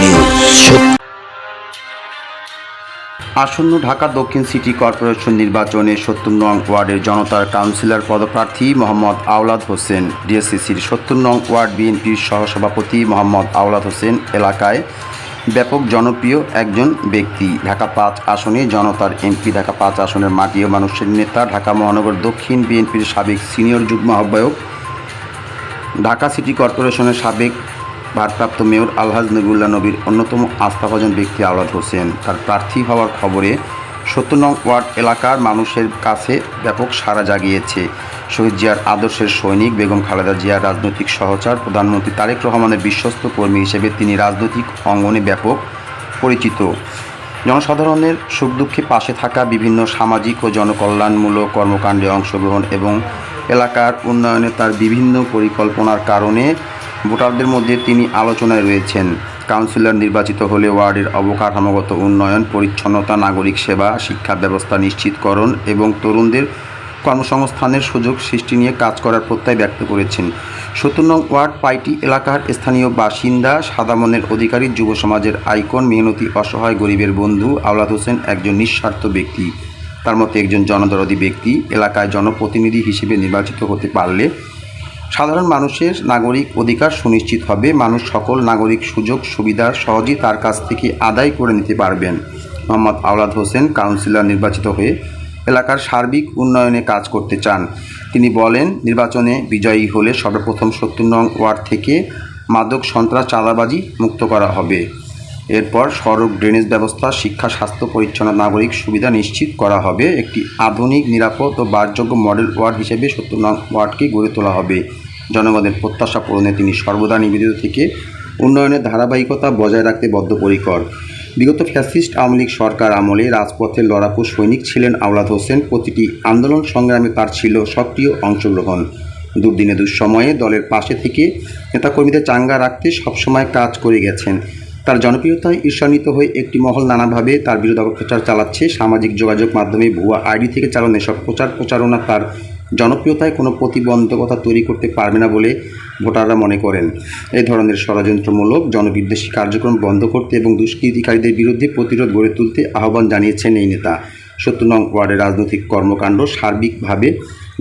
News. আসন্ন ঢাকা দক্ষিণ city corporation নির্বাচনে ৭০ নং ওয়ার্ডের জনতার কাউন্সিলর পদপ্রার্থী মোহাম্মদ আওলাদ হোসেন ডিএসসিসির ৭০ নং ওয়ার্ড বিএনপির সহসভাপতি মোহাম্মদ আওলাদ হোসেন এলাকায় ব্যাপক জনপ্রিয় একজন ব্যক্তি। ঢাকা ৫ আসনে জনতার এমপি, ঢাকা ৫ আসনের মাটি ও মানুষের নেতা, ঢাকা মহানগর দক্ষিণ বিএনপির সাবেক সিনিয়র যুগ্ম আহ্বায়ক, ঢাকা সিটি কর্পোরেশনের সাবেক ভারপ্রাপ্ত মেয়র আলহাজ নবিউল্লাহ নবীর অন্যতম আস্থাভাজন ব্যক্তি আওলাদ হোসেন তার প্রার্থী হওয়ার খবরে ৭০ নং ওয়ার্ড এলাকার মানুষের কাছে ব্যাপক সাড়া জাগিয়েছে। শহীদ জিয়ার আদর্শের সৈনিক, বেগম খালেদা জিয়ার রাজনৈতিক সহচর, প্রধানমন্ত্রী তারেক রহমানের বিশ্বস্ত কর্মী হিসেবে তিনি রাজনৈতিক অঙ্গনে ব্যাপক পরিচিত। জনসাধারণের সুখ দুঃখে পাশে থাকা, বিভিন্ন সামাজিক ও জনকল্যাণমূলক কর্মকাণ্ডে অংশগ্রহণ এবং এলাকার উন্নয়নে তার বিভিন্ন পরিকল্পনার কারণে ভোটারদের মধ্যে তিনি আলোচনায় রয়েছেন। কাউন্সিলর নির্বাচিত হলে ওয়ার্ডের অবকাঠামোগত উন্নয়ন, পরিচ্ছন্নতা, নাগরিক সেবা, শিক্ষা ব্যবস্থা নিশ্চিতকরণ এবং তরুণদের কর্মসংস্থানের সুযোগ সৃষ্টি নিয়ে কাজ করার প্রত্যয় ব্যক্ত করেছেন। ৭০ নং ওয়ার্ড পাইটি এলাকার স্থানীয় বাসিন্দা, সাদা মনের অধিকারী, যুব সমাজের আইকন, মেহনতি, অসহায় গরিবের বন্ধু আওলাদ হোসেন একজন নিঃস্বার্থ ব্যক্তি। তার মতে একজন জনদরদী ব্যক্তি এলাকায় জনপ্রতিনিধি হিসেবে নির্বাচিত হতে পারলে সাধারণ মানুষের নাগরিক অধিকার সুনিশ্চিত হবে। মানুষ সকল নাগরিক সুযোগ সুবিধা সহজেই তার কাছ থেকে আদায় করে নিতে পারবেন। মোহাম্মদ আওলাদ হোসেন কাউন্সিলর নির্বাচিত হয়ে এলাকার সার্বিক উন্নয়নে কাজ করতে চান। তিনি বলেন, নির্বাচনে বিজয়ী হলে সর্বপ্রথম ৭০ নং ওয়ার্ড থেকে মাদক, সন্ত্রাস, চাঁদাবাজি মুক্ত করা হবে। এরপর সড়ক, ড্রেনেজ ব্যবস্থা, শিক্ষা, স্বাস্থ্য, পরিচ্ছন্ন নাগরিক সুবিধা নিশ্চিত করা হবে। একটি আধুনিক, নিরাপদ ও বাসযোগ্য মডেল ওয়ার্ড হিসেবে ৭০ নং ওয়ার্ডকে গড়ে তোলা হবে। জনগণের প্রত্যাশা পূরণে তিনি সর্বদা নিবেদিত থেকে উন্নয়নের ধারাবাহিকতা বজায় রাখতে বদ্ধপরিকর। বিগত ফ্যাসিস্ট আওয়ামী লীগ সরকার আমলে রাজপথের লড়াকু সৈনিক ছিলেন আওলাদ হোসেন। প্রতিটি আন্দোলন সংগ্রামে তার ছিল সক্রিয় অংশগ্রহণ। দুর্দিনে দুঃসময়ে দলের পাশে থেকে নেতাকর্মীদের চাঙ্গা রাখতে সবসময় কাজ করে গেছেন। তার জনপ্রিয়তায় ঈর্ষান্বিত হয়ে একটি মহল নানাভাবে তার বিরুদ্ধে অপপ্রচার চালাচ্ছে। সামাজিক যোগাযোগ মাধ্যমে ভুয়া আইডি থেকে চালানো এসব প্রচারণা তার জনপ্রিয়তায় কোনো প্রতিবন্ধকতা তৈরি করতে পারবে না বলে ভোটাররা মনে করেন। এই ধরনের ষড়যন্ত্রমূলক জনবিদ্বেষী কার্যক্রম বন্ধ করতে এবং দুষ্কৃতিকারীদের বিরুদ্ধে প্রতিরোধ গড়ে তুলতে আহ্বান জানিয়েছেন এই নেতা। ৭০ নং ওয়ার্ডের রাজনৈতিক কর্মকাণ্ড সার্বিকভাবে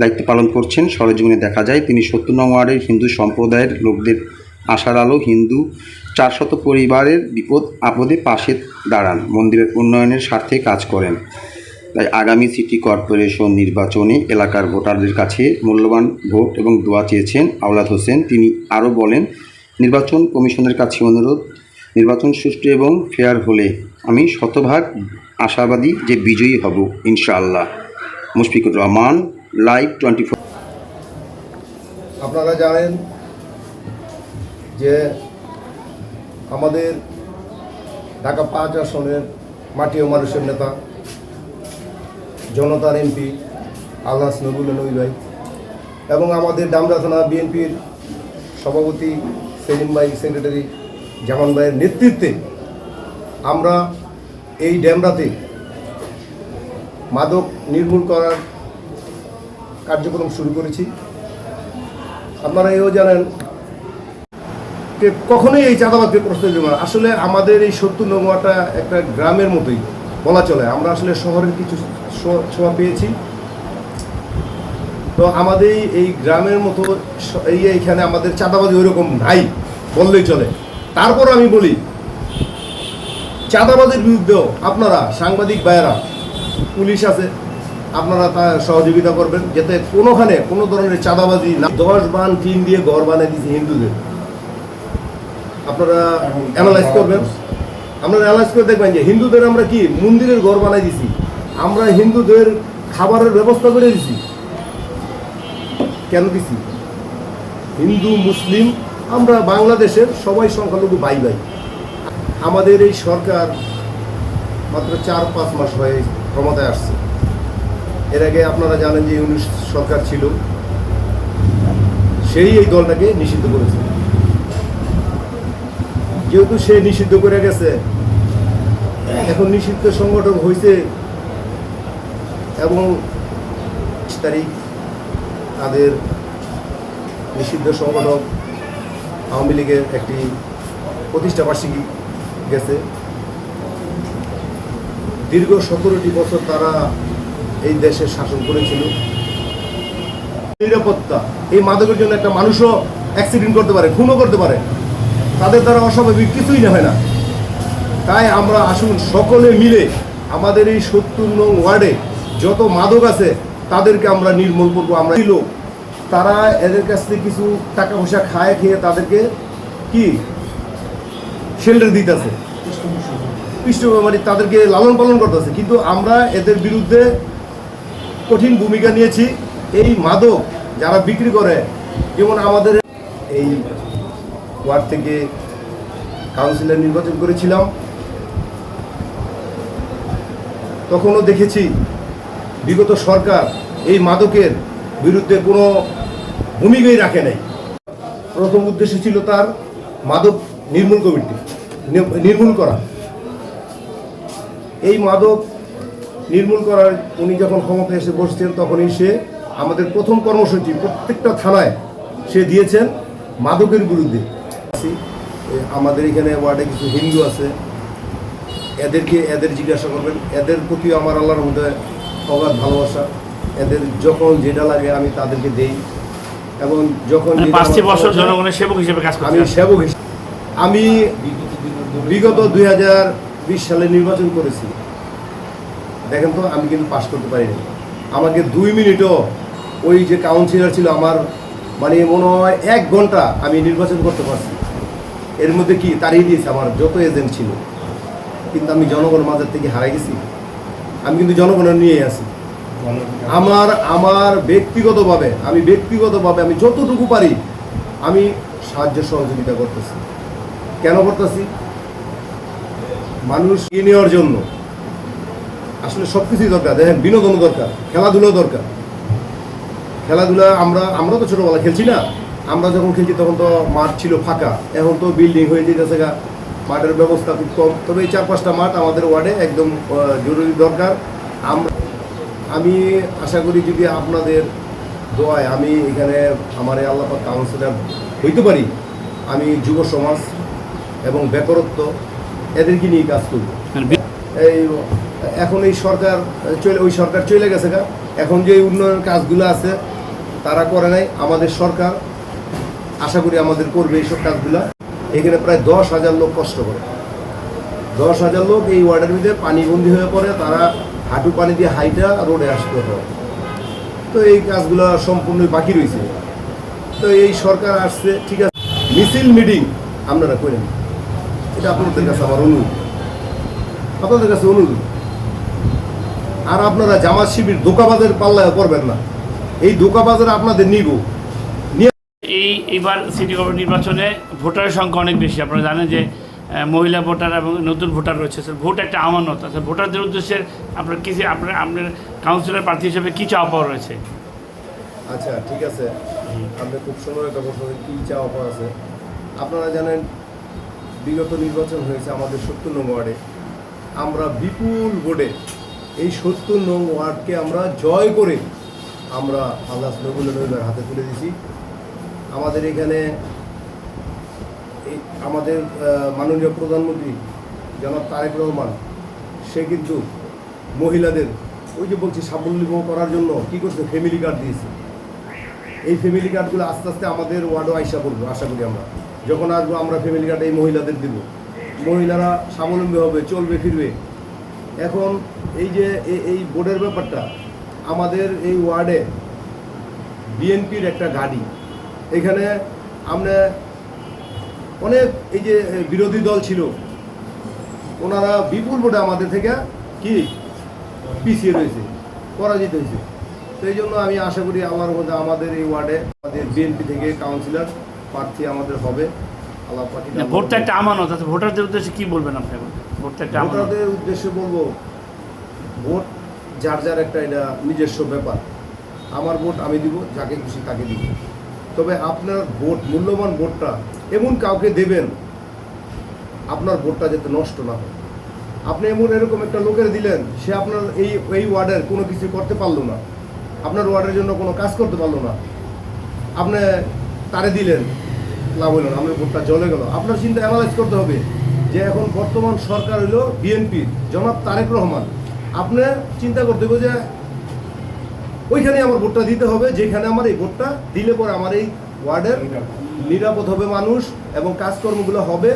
দায়িত্ব পালন করছেন। সরেজমিনে দেখা যায় তিনি ৭০ নং ওয়ার্ডের হিন্দু সম্প্রদায়ের লোকদের আশার আলো, হিন্দু ৪০০ পরিবারের বিপদ আপদে পাশে দাঁড়ান, মন্দিরের উন্নয়নের স্বার্থে কাজ করেন। তাই আগামী সিটি কর্পোরেশন নির্বাচনে এলাকার ভোটারদের কাছে মূল্যবান ভোট এবং দোয়া চেয়েছেন আওলাদ হোসেন। তিনি আরও বলেন, নির্বাচন কমিশনের কাছে অনুরোধ, নির্বাচন সুষ্ঠু এবং ফেয়ার হলে আমি শতভাগ আশাবাদী যে বিজয়ী হব ইনশাআল্লাহ। মুশফিকুর রহমান, লাইভ 24। আপনারা জানেন যে আমাদের ঢাকা ৫ আসনের মাটি ও মানুষের নেতা, জনতার এমপি আলহাজ নবিউল্লাহ নবী ভাই এবং আমাদের ডামরা থানা বিএনপির সভাপতি সেলিম ভাই, সেক্রেটারি জামান ভাইয়ের নেতৃত্বে আমরা এই ড্যামরাতে মাদক নির্মূল করার কার্যক্রম শুরু করেছি। আপনারা এও জানেন যে কখনোই এই চাঁদাবাদকে প্রশ্রয় দেব না। আসলে আমাদের এই ৭০ নং ওয়ার্ডটা একটা গ্রামের মতোই বলা চলে। আমরা আসলে শহরের কিছু ছোঁয়া পেয়েছি, তো আমাদের এই গ্রামের মতো এইখানে আমাদের চাঁদাবাজি ওইরকম নাই বললেই চলে। তারপর আমি বলি, চাঁদাবাজির বিরুদ্ধেও আপনারা সাংবাদিক ভাইয়েরা, পুলিশ আছে, আপনারা তা সহযোগিতা করবেন যাতে কোনোখানে কোনো ধরনের চাঁদাবাজি না। 10 বান টিন দিয়ে ঘর বানিয়ে দিয়েছি হিন্দুদের, আপনারা অ্যানালাইজ করবেন। আপনারা অ্যানালাইজ করে দেখবেন যে হিন্দুদের আমরা কি মন্দিরের ঘর বানাই দিছি, আমরা হিন্দুদের খাবারের ব্যবস্থা করে দিছি। কেন দিছি? হিন্দু মুসলিম আমরা বাংলাদেশের সবাই সংখ্যালঘু ভাই ভাই। আমাদের এই সরকার মাত্র 4-5 মাস হয়ে ক্ষমতায় আসছে। এর আগে আপনারা জানেন যে ইউনিশ সরকার ছিল, সেই এই দলটাকে নিষিদ্ধ করেছে। যেহেতু সে নিষিদ্ধ করে গেছে, এখন নিষিদ্ধ সংগঠন হয়েছে এবং ২০ তারিখ তাদের নিষিদ্ধ সংগঠন আওয়ামী লীগের একটি প্রতিষ্ঠা বার্ষিকী গেছে। দীর্ঘ 17টি বছর তারা এই দেশে শাসন করেছিল। নিরাপত্তা, এই মাদকের জন্য একটা মানুষও অ্যাক্সিডেন্ট করতে পারে, খুনও করতে পারে, তাদের দ্বারা অস্বাভাবিক কিছুই না হয় না। তাই আমরা আসুন সকলে মিলে আমাদের এই 70 নং ওয়ার্ডে যত মাদক আছে তাদেরকে আমরা নির্মূল করবো। আমরা এই লোক তারা এদের কাছ থেকে কিছু টাকা পয়সা খায় খেয়ে তাদেরকে কি শেল্টার দিতেছে, পৃষ্ঠপোষক তাদেরকে লালন পালন করতেছে, কিন্তু আমরা এদের বিরুদ্ধে কঠিন ভূমিকা নিয়েছি। এই মাদক যারা বিক্রি করে, যেমন আমাদের এই ওয়ার্ড থেকে কাউন্সিলর নির্বাচন করেছিলাম, তখনও দেখেছি বিগত সরকার এই মাদকের বিরুদ্ধে কোনো ভূমিকাই রাখে নাই। প্রথম উদ্দেশ্য ছিল তার মাদক নির্মূল কমিটি নির্মূল করা। এই মাদক নির্মূল করার উনি যখন ক্ষমতায় এসে বসছেন তখনই সে আমাদের প্রথম কর্মসূচি প্রত্যেকটা থানায় সে দিয়েছেন মাদকের বিরুদ্ধে। আমাদের এখানে ওয়ার্ডে কিছু হিন্দু আছে, এদের জিজ্ঞাসা করবেন, এদের প্রতি আমার আল্লাহর মধ্যে অগাধ ভালোবাসা। এদের যখন যেটা লাগে আমি তাদেরকে দেই, এবং যখন 5 বছর জনগণের সেবক হিসেবে কাজ করছি। আমি সেবক হিসেবে আমি বিগত 2020 সালে নির্বাচন করেছি। দেখেন তো, আমি কিন্তু পাস করতে পারিনি। আমাকে 2 মিনিটও ওই যে কাউন্সিলর ছিল আমার, মানে মনে হয় 1 ঘন্টা আমি নির্বাচন করতে পারছি। এর মধ্যে কি তাড়িয়ে দিয়েছে আমার যত এজেন্ট ছিল, কিন্তু আমি জনগণ মাঝের থেকে হারাই গেছি। আমি কিন্তু জনগণের নিয়ে আছি। আমার ব্যক্তিগতভাবে আমি যতটুকু পারি আমি সাহায্য সহযোগিতা করতেছি। কেন করতেছি? মানুষ এগিয়ে নেওয়ার জন্য। আসলে সব কিছুই দরকার। দেখেন, বিনোদন দরকার, খেলাধুলা দরকার। খেলাধুলা আমরা তো ছোটোবেলা খেলছি না। আমরা যখন খেলছি তখন তো মাঠ ছিল ফাঁকা, এখন তো বিল্ডিং হয়ে যেতেছে, মাঠের ব্যবস্থা খুব কম। তবে এই 4-5টা মাঠ আমাদের ওয়ার্ডে একদম জরুরি দরকার। আমি আশা করি যদি আপনাদের দোয়ায় আমি এখানে আমার এই আল্লাহ পাক কাউন্সিলর হইতে পারি, আমি যুব সমাজ এবং বেকারত্ব এদেরকে নিয়ে কাজ করব। এই এখন এই সরকার চলে গেছে, এখন যে উন্নয়ন কাজগুলো আছে তারা করে নাই। আমাদের সরকার আশা করি আমাদের করবে এইসব কাজগুলো। এখানে প্রায় 10,000 লোক কষ্ট করে, 10,000 লোক এই ওয়ার্ডের মধ্যে পানিবন্দী হয়ে পড়ে। তারা হাঁটু পানি দিয়ে হাইটা রোডে আসতে হয়। তো এই কাজগুলো সম্পূর্ণই বাকি রয়েছে। তো এই সরকার আসছে, ঠিক আছে, মিছিল মিটিং আপনারা করেন, এটা আপনাদের কাছে আমার অনুরোধ, আপনাদের কাছে অনুরোধ। আর আপনারা জামাত শিবির ধোঁকাবাজের পাল্লায় করবেন না। এই ধোঁকাবাজের আপনাদের নিব। এইবার সিটি কর্পোরেশন নির্বাচনে ভোটারের সংখ্যা অনেক বেশি। আপনারা জানেন যে মহিলা ভোটার এবং নতুন ভোটার রয়েছে। ভোট একটা আমানত আছে। ভোটারদের উদ্দেশ্যে আপনার কাউন্সিলর প্রার্থী হিসেবে কী চাওয়া পাওয়া রয়েছে? আচ্ছা, ঠিক আছে, আপনি খুব সুন্দর একটা প্রশ্ন, কী চাওয়া পাওয়া আছে। আপনারা জানেন বিগত নির্বাচন হয়েছে আমাদের 70 নং ওয়ার্ডে। আমরা বিপুল ভোটে এই 70 নং ওয়ার্ডকে আমরা জয় করে আমরা আল্লাহ নবুলের হাতে তুলে দিয়েছি। আমাদের এখানে আমাদের মাননীয় প্রধানমন্ত্রী জনাব তারেক রহমান, সে কিন্তু মহিলাদের ওই যে বলছি স্বাবলম্বী করার জন্য কী করছে, ফ্যামিলি কার্ড দিয়েছে। এই ফ্যামিলি কার্ডগুলো আস্তে আস্তে আমাদের ওয়ার্ডও আশা করবো। আশা করি আমরা যখন আসবো আমরা ফ্যামিলি কার্ড এই মহিলাদের দেব। মহিলারা স্বাবলম্বী হবে, চলবে ফিরবে। এখন এই যে এই বোর্ডের ব্যাপারটা, আমাদের এই ওয়ার্ডে বিএনপির একটা গাড়ি, এখানে আমরা অনেক এই যে বিরোধী দল ছিল, ওনারা বিপুল ভোটে আমাদের থেকে কি পিছিয়ে রয়েছে, পরাজিত হয়েছে। তো এই জন্য আমি আশা করি আল্লাহর মধ্যে আমাদের এই ওয়ার্ডে আমাদের বিএনপি থেকে কাউন্সিলর প্রার্থী আমাদের হবে। আল্লাহ পার্টি ভোটটা একটা আমানত আছে। ভোটারদের উদ্দেশ্যে কী বলবেন আপনি? ভোটটা একটা ভোটারদের উদ্দেশ্যে বলবো, ভোট যার যার একটা এটা নিজস্ব ব্যাপার। আমার ভোট আমি দিব, যাকে খুশি তাকে দিব। তবে আপনার ভোট, মূল্যবান ভোটটা এমন কাউকে দেবেন আপনার ভোটটা যাতে নষ্ট না হয়। আপনি এরকম একটা লোকের দিলেন, সে আপনার এই ওয়ার্ডের কোনো কিছু করতে পারলো না, আপনার ওয়ার্ডের জন্য কোনো কাজ করতে পারলো না, আপনি তারে দিলেন, লাভ হলো না, আপনার ভোটটা জ্বলে গেল। আপনার চিন্তা অ্যানালাইজ করতে হবে যে এখন বর্তমান সরকার হলো বিএনপির জনাব তারেক রহমান। আপনি চিন্তা করতে হবে যে ওইখানে আমার ভোটটা দিতে হবে, যেখানে আমার এই ভোটটা দিলে পরে আমার এই ওয়ার্ডের নিরাপদ হবে মানুষ এবং কাজকর্মগুলো হবে।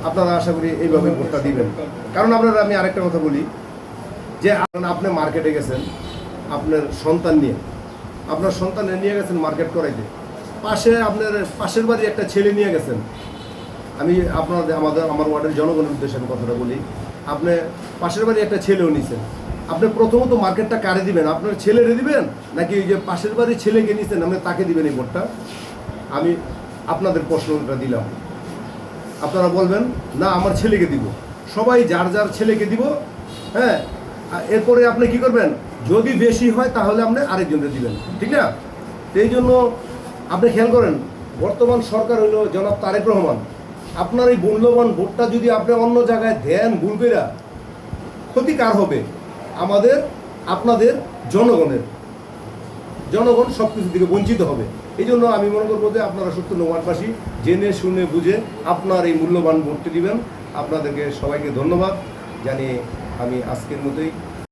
আপনারা আশা করি এইভাবে ভোটটা দিবেন। কারণ আপনারা, আমি আরেকটা কথা বলি যে আপনি মার্কেটে গেছেন আপনার সন্তান নিয়ে, আপনার সন্তানের নিয়ে গেছেন মার্কেট করাইতে, আপনার পাশের বাড়ি একটা ছেলে নিয়ে গেছেন। আমি আমার ওয়ার্ডের জনগণের উদ্দেশ্যে আমি কথাটা বলি, আপনি পাশের বাড়ি একটা ছেলেও নিছেন, আপনি প্রথমত মার্কেটটা কারে দিবেন? আপনার ছেলেরে দিবেন নাকি ওই যে পাশের বাড়ির ছেলেকে নিছেন আপনি তাকে দিবেন এই ভোটটা? আমি আপনাদের প্রশ্নটা দিলাম, আপনারা বলবেন না আমার ছেলেকে দিব। সবাই যার যার ছেলেকে দিব, হ্যাঁ। এরপরে আপনি কি করবেন? যদি বেশি হয় তাহলে আপনি আরেকজনকে দিবেন, ঠিক না? এই জন্য আপনি খেয়াল করেন, বর্তমান সরকার হইল জনাব তারেক রহমান। আপনার এই মূল্যবান ভোটটা যদি আপনি অন্য জায়গায় দেন ভুল কইরা, ক্ষতি কার হবে? আমাদের, আপনাদের, জনগণের। জনগণ সব কিছু থেকে বঞ্চিত হবে। এই জন্য আমি মনে করবো যে আপনারা ৭০ নং ওয়ার্ডবাসী জেনে শুনে বুঝে আপনার এই মূল্যবান ভোটটি দিবেন। আপনাদেরকে সবাইকে ধন্যবাদ জানিয়ে আমি আজকের মতোই